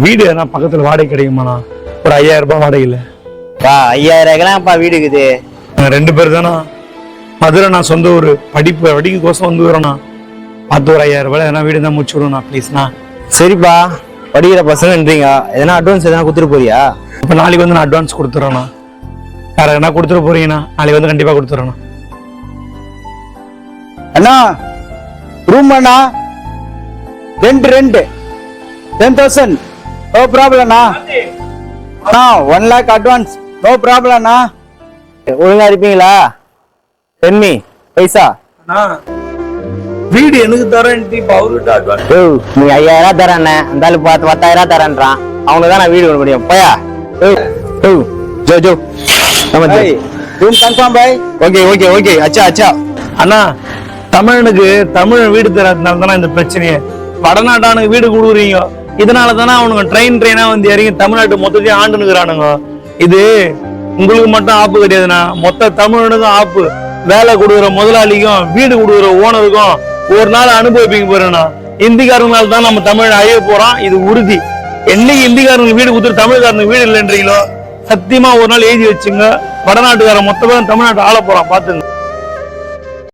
வீடு என்ன பக்கத்துல வாடகை கிடைக்குமாண்ணா? ஒரு 5000 ரூபாய் வாடகை இல்ல. 5000 வீடு இருக்குது. 2 பேர் தானா? மதுரை நான் சொந்த ஊர், படிப்புக்கோசம் வந்து வரேண்ணா. பார்த்து ஒரு 5000 ரூபாய் எதனா வீடு தான் முடிச்சு விடுண்ணா ப்ளீஸ்ண்ணா. சரிப்பா, படிக்கிற பசங்கன்றீங்க, எதனா அட்வான்ஸ் எதனா கொடுத்துட்டு போறியா? இப்போ நாளைக்கு வந்து நான் அட்வான்ஸ் கொடுத்துட்றேண்ணா. வேற எதனா கொடுத்துட்டு போறீங்கண்ணா? நாளைக்கு வந்து கண்டிப்பா கொடுத்துட்றேண்ணா. அண்ணா ரூம் அண்ணா, ரெண்ட் 10,000 நோ ப்ராப்ளம் அண்ணா. 1 lakh அட்வான்ஸ் நோ ப்ராப்ளம் அண்ணா. ஒழுங்கா இருப்பீங்களா? பெண்மி பைசா வீடு எனக்கு தரேன்ட்டு இப்போ அவர்கிட்ட அட்வான்ஸ். நீ 5000 தரேன், அந்த ஆளு 10,000 தரேன்றான். அவனுக்கு தான் நான் வீடு கொடுக்க முடியும். போயா ஜோ ரூம் கன்ஃபார்ம் பாய். ஓகே அச்சா அண்ணா, தமிழனுக்கு தமிழ் வீடு தராதனால தானே இந்த பிரச்சனையே. வடநாட்டானுக்கு வீடு கொடுக்குறீங்க, இதனால தானே அவனுங்க ட்ரெயினா வந்து இறங்கி தமிழ்நாட்டு மொத்தத்தையும் ஆண்டுனுக்குறானுங்க. இது உங்களுக்கு மட்டும் ஆப்பு கிடையாதுண்ணா, மொத்த தமிழனுக்கும் ஆப்பு. வேலை கொடுக்குற முதலாளிக்கும் வீடு கொடுக்குற ஓனருக்கும் ஒரு நாள் அனுபவிப்பீங்க போறேண்ணா. இந்திக்காரங்களால தான் நம்ம தமிழ் அழிய போறோம், இது உறுதி. என்னைக்கு இந்திக்காரங்களுக்கு வீடு கொடுத்துட்டு தமிழ்காரனுக்கு வீடு இல்லைன்றீங்களோ, சத்தியமா ஒரு நாள் எழுதி வச்சுங்க, வடநாட்டுக்காரன் மொத்த பேரும் தமிழ்நாட்டை ஆள போறான் பாத்துங்க.